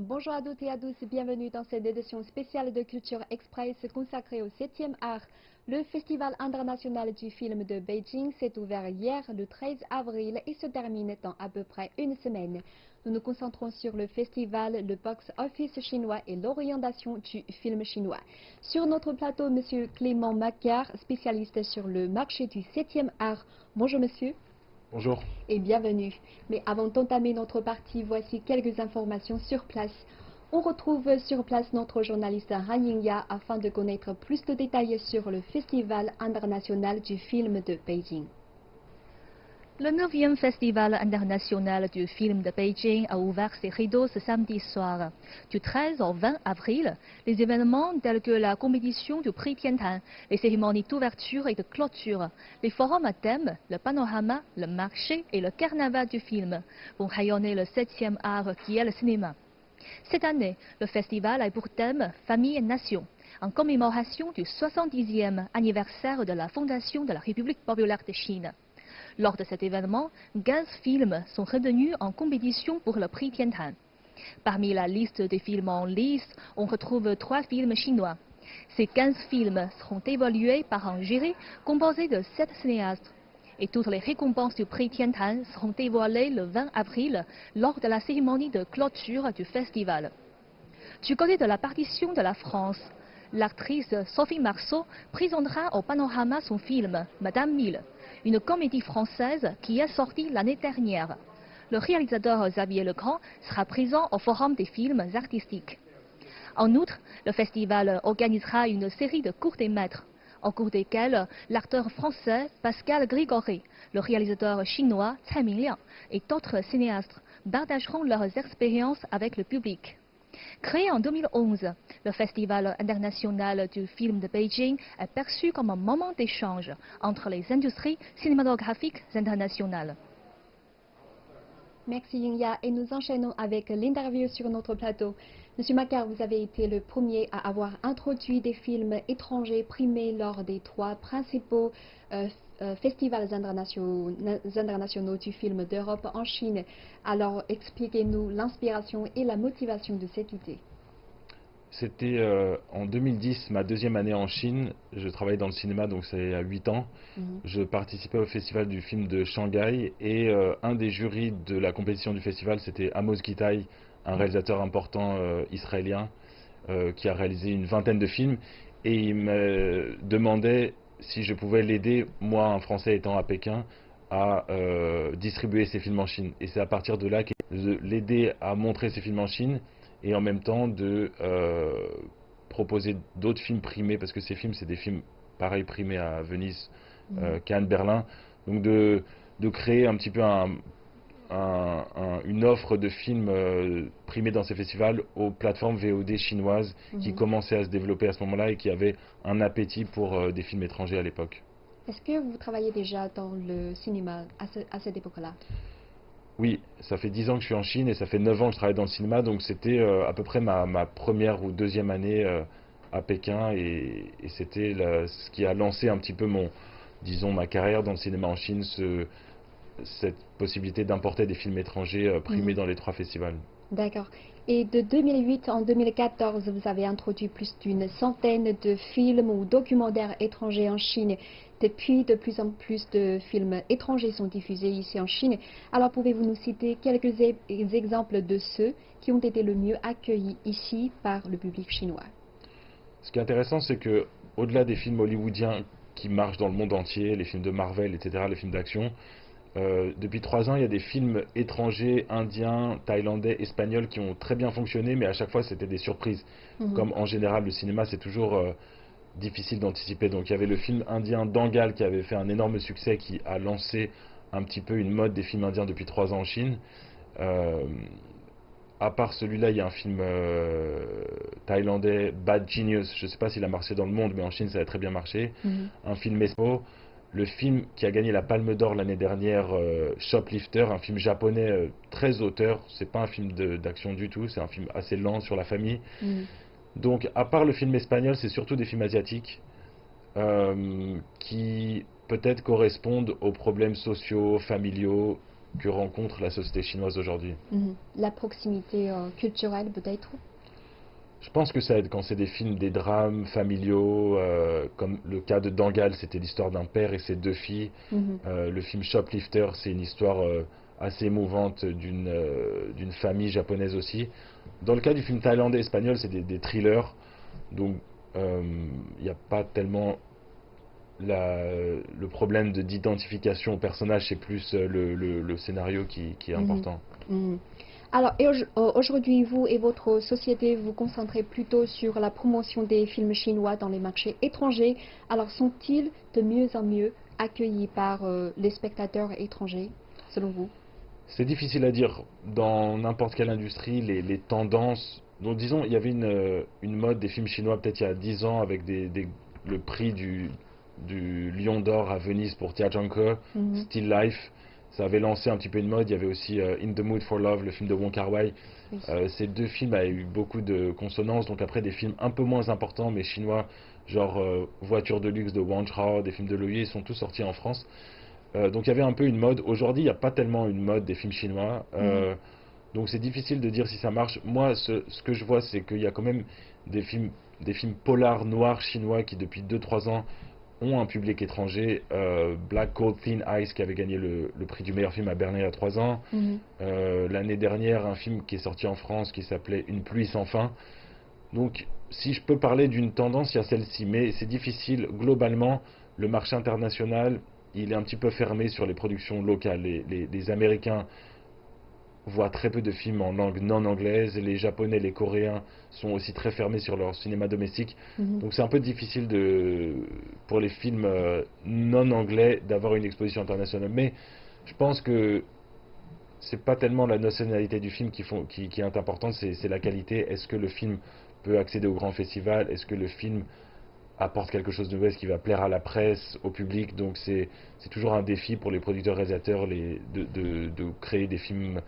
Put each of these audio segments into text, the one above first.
Bonjour à toutes et à tous, bienvenue dans cette édition spéciale de Culture Express consacrée au 7e art. Le Festival international du film de Beijing s'est ouvert hier, le 13 avril, et se termine dans à peu près une semaine. Nous nous concentrons sur le festival, le box-office chinois et l'orientation du film chinois. Sur notre plateau, Monsieur Clément Macquart, spécialiste sur le marché du 7e art. Bonjour monsieur. Bonjour. Et bienvenue. Mais avant d'entamer notre partie, voici quelques informations sur place. On retrouve sur place notre journaliste Han Yingya afin de connaître plus de détails sur le Festival international du film de Beijing. Le 9e Festival international du film de Beijing a ouvert ses rideaux ce samedi soir. Du 13 au 20 avril, les événements tels que la compétition du prix Tiantan, les cérémonies d'ouverture et de clôture, les forums à thème, le panorama, le marché et le carnaval du film vont rayonner le 7e art qui est le cinéma. Cette année, le festival a pour thème Famille et Nation, en commémoration du 70e anniversaire de la fondation de la République populaire de Chine. Lors de cet événement, 15 films sont retenus en compétition pour le prix Tiantan. Parmi la liste des films en lice, on retrouve 3 films chinois. Ces 15 films seront évalués par un jury composé de 7 cinéastes. Et toutes les récompenses du prix Tiantan seront dévoilées le 20 avril lors de la cérémonie de clôture du festival. Du côté de la partition de la France, l'actrice Sophie Marceau présentera au panorama son film Madame Mille, une comédie française qui est sortie l'année dernière. Le réalisateur Xavier Legrand sera présent au Forum des films artistiques. En outre, le festival organisera une série de courts-métrages, au cours desquels l'acteur français Pascal Grigoré, le réalisateur chinois Cai Mingliang et d'autres cinéastes partageront leurs expériences avec le public. Créé en 2011, le Festival international du film de Beijing est perçu comme un moment d'échange entre les industries cinématographiques internationales. Merci Yingya et nous enchaînons avec l'interview sur notre plateau. Monsieur Macquart, vous avez été le premier à avoir introduit des films étrangers primés lors des 3 principaux festivals internationaux du film d'Europe en Chine. Alors expliquez-nous l'inspiration et la motivation de cette idée. C'était en 2010, ma deuxième année en Chine. Je travaillais dans le cinéma, donc c'est à 8 ans. Je participais au festival du film de Shanghai et un des jurys de la compétition du festival, c'était Amos Gitaï, un réalisateur important israélien qui a réalisé une vingtaine de films. Et il me demandait si je pouvais l'aider, moi, un Français étant à Pékin, à distribuer ses films en Chine. Et c'est à partir de là que de l'aider à montrer ses films en Chine et en même temps de proposer d'autres films primés, parce que ces films, c'est des films pareil primés à Venise, Cannes, Berlin. Donc de créer un petit peu une offre de films primés dans ces festivals aux plateformes VOD chinoises qui commençaient à se développer à ce moment-là et qui avaient un appétit pour des films étrangers à l'époque. Est-ce que vous travaillez déjà dans le cinéma à cette époque-là? Oui, ça fait 10 ans que je suis en Chine et ça fait 9 ans que je travaille dans le cinéma, donc c'était à peu près ma première ou deuxième année à Pékin et c'était ce qui a lancé un petit peu disons, ma carrière dans le cinéma en Chine, cette possibilité d'importer des films étrangers primés dans les 3 festivals. D'accord. Et de 2008 en 2014, vous avez introduit plus d'une centaine de films ou documentaires étrangers en Chine. Depuis, de plus en plus de films étrangers sont diffusés ici en Chine. Alors, pouvez-vous nous citer quelques exemples de ceux qui ont été le mieux accueillis ici par le public chinois? Ce qui est intéressant, c'est que au-delà des films hollywoodiens qui marchent dans le monde entier, les films de Marvel, etc., les films d'action, depuis 3 ans, il y a des films étrangers, indiens, thaïlandais, espagnols qui ont très bien fonctionné, mais à chaque fois c'était des surprises. Comme en général le cinéma c'est toujours difficile d'anticiper. Donc il y avait le film indien Dangal qui avait fait un énorme succès, qui a lancé un petit peu une mode des films indiens depuis 3 ans en Chine. À part celui-là, il y a un film thaïlandais, Bad Genius. Je ne sais pas s'il a marché dans le monde, mais en Chine ça a très bien marché. Un film Espo. Le film qui a gagné la Palme d'Or l'année dernière, Shoplifter, un film japonais très auteur. C'est pas un film d'action du tout, c'est un film assez lent sur la famille. Donc, à part le film espagnol, c'est surtout des films asiatiques qui peut-être correspondent aux problèmes sociaux, familiaux que rencontre la société chinoise aujourd'hui. La proximité culturelle peut-être? Je pense que ça aide quand c'est des films, des drames familiaux, comme le cas de Dangal, c'était l'histoire d'un père et ses deux filles. Le film Shoplifter, c'est une histoire assez émouvante d'une famille japonaise aussi. Dans le cas du film thaïlandais et espagnol, c'est des thrillers, donc il n'y a pas tellement le problème d'identification au personnage, c'est plus le scénario qui est important. Alors, aujourd'hui, vous et votre société vous concentrez plutôt sur la promotion des films chinois dans les marchés étrangers. Alors, sont-ils de mieux en mieux accueillis par les spectateurs étrangers, selon vous? C'est difficile à dire. Dans n'importe quelle industrie, les tendances. Donc, disons, il y avait une mode des films chinois peut-être il y a 10 ans avec le prix du Lion d'Or à Venise pour Tia Junke, Still Life. Ça avait lancé un petit peu une mode. Il y avait aussi In the Mood for Love, le film de Wong Kar-wai. Oui. Ces deux films avaient eu beaucoup de consonances. Donc après, des films un peu moins importants, mais chinois, genre Voiture de luxe de Wang Chao, des films de Loyer, sont tous sortis en France. Donc il y avait un peu une mode. Aujourd'hui, il n'y a pas tellement une mode des films chinois. Donc c'est difficile de dire si ça marche. Moi, ce que je vois, c'est qu'il y a quand même des films polars noirs chinois qui, depuis 2-3 ans, ont un public étranger. Black Cold Thin Ice qui avait gagné le prix du meilleur film à Berlin il y a 3 ans. L'année dernière, un film qui est sorti en France qui s'appelait Une pluie sans fin. Donc si je peux parler d'une tendance, il y a celle-ci. Mais c'est difficile. Globalement, le marché international, il est un petit peu fermé sur les productions locales. Les Américains voient très peu de films en langue non anglaise. Les Japonais, les Coréens sont aussi très fermés sur leur cinéma domestique. Donc c'est un peu difficile pour les films non anglais d'avoir une exposition internationale. Mais je pense que c'est pas tellement la nationalité du film qui est importante, c'est la qualité. Est-ce que le film peut accéder au grand festival? Est-ce que le film apporte quelque chose de nouveau, est-ce qu'il va plaire à la presse, au public? Donc c'est toujours un défi pour les producteurs réalisateurs de créer des films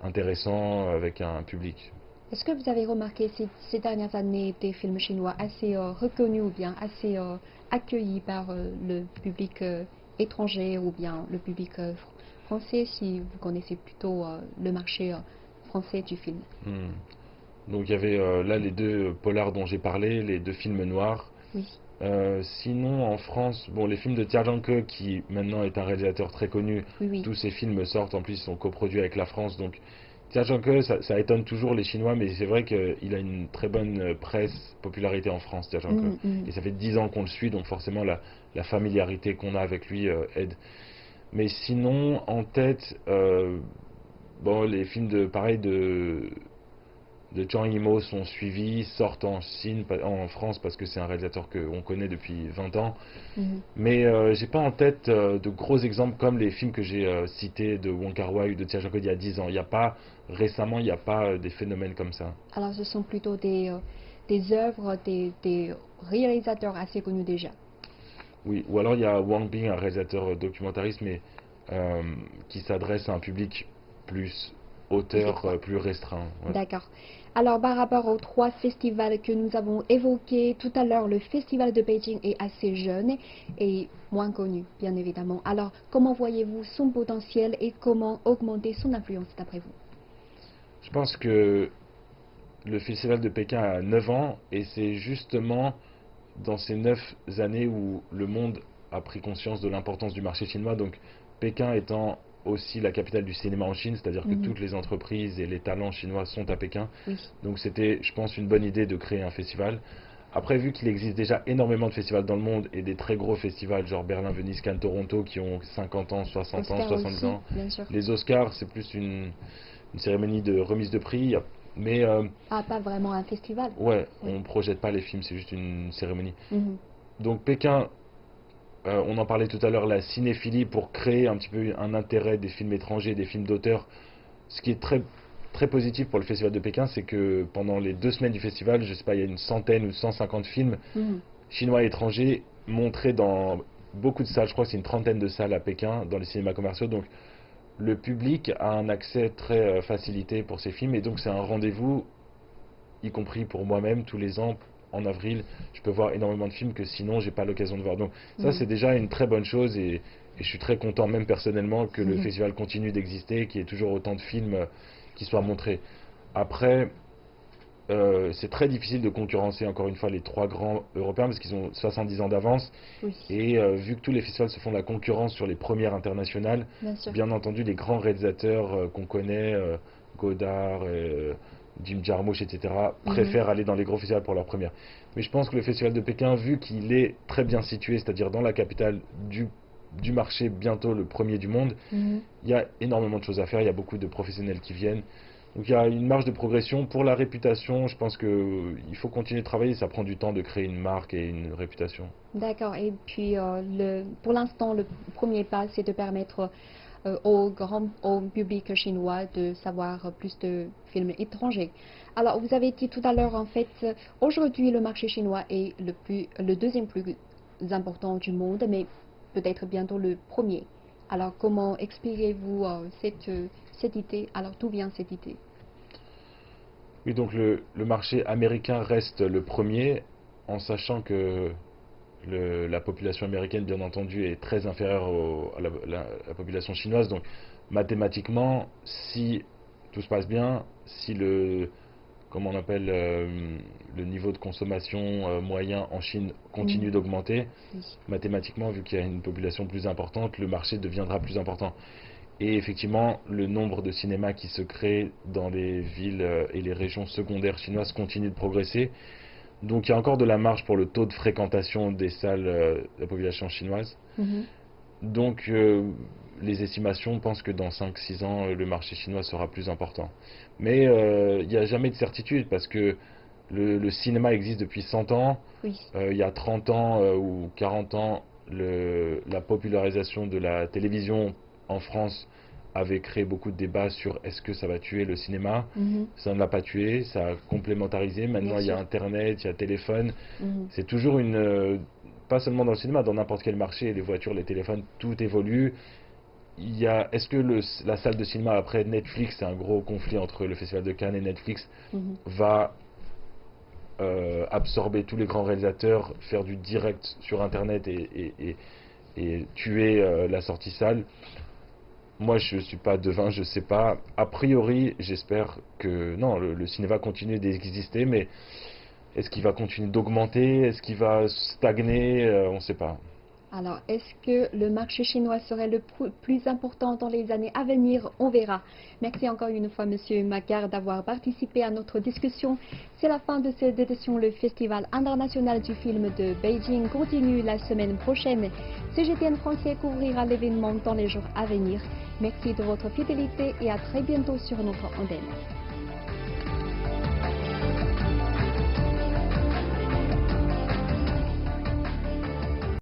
intéressants avec un public. Est-ce que vous avez remarqué ces dernières années des films chinois assez reconnus ou bien assez accueillis par le public étranger ou bien le public français, si vous connaissez plutôt le marché français du film? Donc il y avait là les deux polars dont j'ai parlé, les deux films noirs. Oui. Sinon, en France, bon, les films de Tia Junke, qui maintenant est un réalisateur très connu, Oui. tous ces films sortent, en plus ils sont coproduits avec la France, donc Tia Junke, ça étonne toujours les Chinois, mais c'est vrai qu'il a une très bonne presse, popularité en France, Tia Junke. Et ça fait 10 ans qu'on le suit, donc forcément la familiarité qu'on a avec lui aide. Mais sinon, en tête, bon, les films pareil, de Zhang Yimou sont suivis, sortent en France parce que c'est un réalisateur qu'on connaît depuis 20 ans. Mais j'ai pas en tête de gros exemples comme les films que j'ai cités de Wong Kar-wai ou de Tia Junke il y a 10 ans. Récemment, il n'y a pas des phénomènes comme ça. Alors ce sont plutôt des œuvres, des réalisateurs assez connus déjà. Oui, ou alors il y a Wang Bing, un réalisateur documentariste, mais qui s'adresse à un public plus auteur, plus restreint. Ouais. D'accord. Alors, par rapport aux 3 festivals que nous avons évoqués tout à l'heure, le festival de Beijing est assez jeune et moins connu, bien évidemment. Alors, comment voyez-vous son potentiel et comment augmenter son influence d'après vous? Je pense que le festival de Pékin a 9 ans et c'est justement dans ces 9 années où le monde a pris conscience de l'importance du marché chinois. Donc, Pékin étant aussi la capitale du cinéma en Chine, c'est-à-dire que toutes les entreprises et les talents chinois sont à Pékin. Oui. Donc c'était, je pense, une bonne idée de créer un festival. Après, vu qu'il existe déjà énormément de festivals dans le monde et des très gros festivals, genre Berlin, Venise, Cannes, Toronto, qui ont 50 ans, 60 ans, Oscar 70 aussi, ans. bien sûr. Les Oscars, c'est plus une cérémonie de remise de prix. Mais Ah, pas vraiment un festival. ouais, Oui. on projette pas les films, c'est juste une cérémonie. Donc Pékin, on en parlait tout à l'heure, la cinéphilie pour créer un petit peu un intérêt des films étrangers, des films d'auteurs. Ce qui est très, très positif pour le festival de Pékin, c'est que pendant les 2 semaines du festival, je sais pas, il y a une centaine ou 150 films chinois et étrangers montrés dans beaucoup de salles. Je crois que c'est une trentaine de salles à Pékin, dans les cinémas commerciaux. Donc le public a un accès très facilité pour ces films et donc c'est un rendez-vous, y compris pour moi-même, tous les ans, en avril, je peux voir énormément de films que sinon j'ai pas l'occasion de voir. Donc ça c'est déjà une très bonne chose et je suis très content même personnellement que le festival continue d'exister, qu'il y ait toujours autant de films qui soient montrés. Après, c'est très difficile de concurrencer encore une fois les trois grands européens parce qu'ils ont 70 ans d'avance. Oui. Et vu que tous les festivals se font de la concurrence sur les premières internationales, bien entendu les grands réalisateurs qu'on connaît, Godard, Jim Jarmusch, etc., préfèrent aller dans les gros festivals pour leur première. Mais je pense que le festival de Pékin, vu qu'il est très bien situé, c'est-à-dire dans la capitale du marché, bientôt le premier du monde, il y a énormément de choses à faire, il y a beaucoup de professionnels qui viennent. Donc il y a une marge de progression. Pour la réputation, je pense qu'il faut continuer de travailler. Ça prend du temps de créer une marque et une réputation. D'accord. Et puis, pour l'instant, le premier pas, c'est de permettre au public chinois de savoir plus de films étrangers. Alors, vous avez dit tout à l'heure, en fait, aujourd'hui, le marché chinois est le deuxième plus important du monde, mais peut-être bientôt le premier. Alors, comment expliquez-vous cette idée? Alors, d'où vient cette idée? Oui, donc le marché américain reste le premier, en sachant que la population américaine, bien entendu, est très inférieure à la population chinoise. Donc, mathématiquement, si tout se passe bien, si comment on appelle, le niveau de consommation moyen en Chine continue d'augmenter, mathématiquement, vu qu'il y a une population plus importante, le marché deviendra plus important. Et effectivement, le nombre de cinémas qui se créent dans les villes et les régions secondaires chinoises continue de progresser. Donc il y a encore de la marge pour le taux de fréquentation des salles de la population chinoise. Donc les estimations pensent que dans 5-6 ans, le marché chinois sera plus important. Mais il n'y a jamais de certitude parce que le cinéma existe depuis 100 ans. Il y a 30 ans ou 40 ans, la popularisation de la télévision en France avait créé beaucoup de débats sur est-ce que ça va tuer le cinéma. Ça ne l'a pas tué, ça a complémentarisé. Maintenant, il y a Internet, il y a téléphone. C'est toujours pas seulement dans le cinéma, dans n'importe quel marché, les voitures, les téléphones, tout évolue. Est-ce que la salle de cinéma après Netflix, c'est un gros conflit entre le Festival de Cannes et Netflix, va absorber tous les grands réalisateurs, faire du direct sur Internet et tuer la sortie salle? Moi, je ne suis pas devin, je ne sais pas. A priori, j'espère que non, le cinéma va continuer d'exister, mais est-ce qu'il va continuer d'augmenter? Est-ce qu'il va stagner? On ne sait pas. Alors, est-ce que le marché chinois serait le plus important dans les années à venir? On verra. Merci encore une fois, Monsieur Macquart, d'avoir participé à notre discussion. C'est la fin de cette édition. Le Festival international du film de Beijing continue la semaine prochaine. CGTN Français couvrira l'événement dans les jours à venir. Merci de votre fidélité et à très bientôt sur notre antenne.